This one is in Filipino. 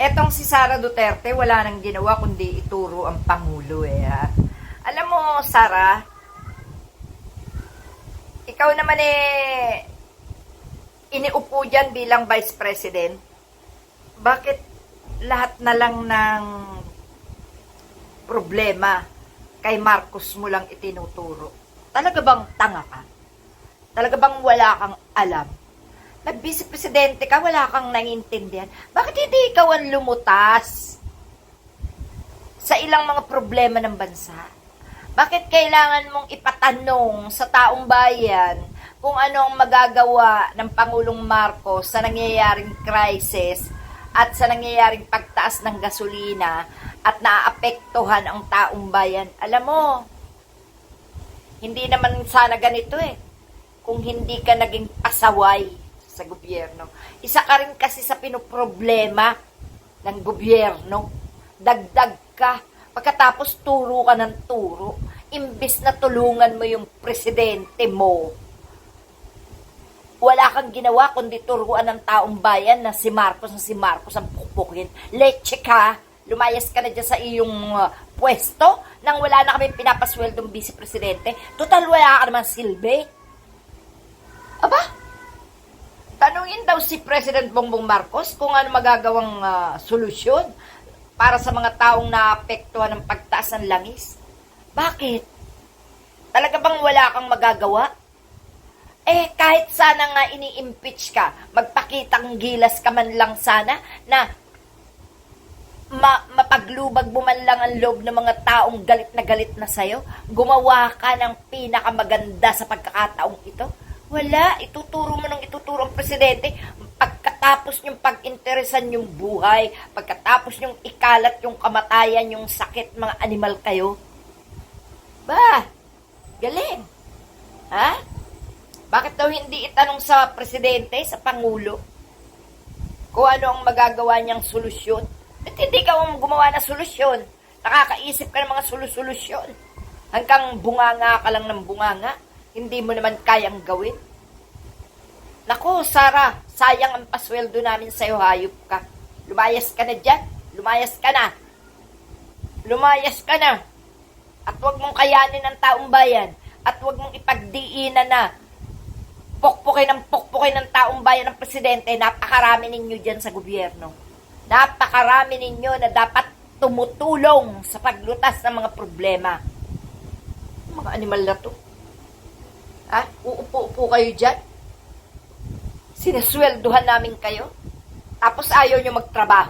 Etong si Sara Duterte, wala nang ginawa kundi ituro ang Pangulo ha. Alam mo, Sara, ikaw naman iniupo dyan bilang Vice President. Bakit lahat na lang ng problema kay Marcos mo lang itinuturo? Talaga bang tanga ka? Talaga bang wala kang alam? Nag-vice presidente ka, wala kang naiintindihan. Bakit hindi ikaw ang lumutas sa ilang mga problema ng bansa? Bakit kailangan mong ipatanong sa taong bayan kung ano ang magagawa ng Pangulong Marcos sa nangyayaring crisis at sa nangyayaring pagtaas ng gasolina at naaapektuhan ang taong bayan? Alam mo, hindi naman sana ganito kung hindi ka naging pasaway sa gobyerno. Isa ka rin kasi sa pinoproblema ng gobyerno. Dagdag ka. Pagkatapos turo ka ng turo. Imbis na tulungan mo yung presidente mo, wala kang ginawa kundi turuan ng taong bayan na si Marcos ang pukpukin. Leche ka. Lumayas ka na dyan sa iyong pwesto nang wala na kami pinapasweldong vice-presidente. Total, wala ka naman silbi. Aba? Tanungin daw si President Bongbong Marcos kung ano magagawang solusyon para sa mga taong naapektuhan ng pagtaas ng langis. Bakit? Talaga bang wala kang magagawa? Kahit sana nga ini-impeach ka, magpakitang gilas ka man lang sana na mapaglubag mo man lang ang loob ng mga taong galit na sa'yo, gumawa ka ng pinakamaganda sa pagkakataong ito. Wala, ituturo mo ng ituturo ang presidente. Pagkatapos yung pag-interesan yung buhay, pagkatapos yung ikalat yung kamatayan, yung sakit, mga animal kayo. Ba, galing. Ha? Bakit daw hindi itanong sa presidente, sa Pangulo, kung ano ang magagawa niyang solusyon? At hindi ka gumawa ng solusyon. Nakakaisip ka ng mga solusyon. Hanggang bunganga ka lang ng bunganga. Hindi mo naman kayang gawin. Naku, Sara, sayang ang pasweldo namin sa'yo, hayop ka. Lumayas ka na dyan. Lumayas ka na. Lumayas ka na. At huwag mong kayanin ang taong bayan. At huwag mong ipagdiinan na pukpukin ng taong bayan ng presidente. Napakarami ninyo dyan sa gobyerno. Napakarami ninyo na dapat tumutulong sa paglutas ng mga problema. Mga animal na to. Ha? Uupo-upo kayo dyan? Sinasweldohan namin kayo? Tapos ayaw nyo magtrabaho?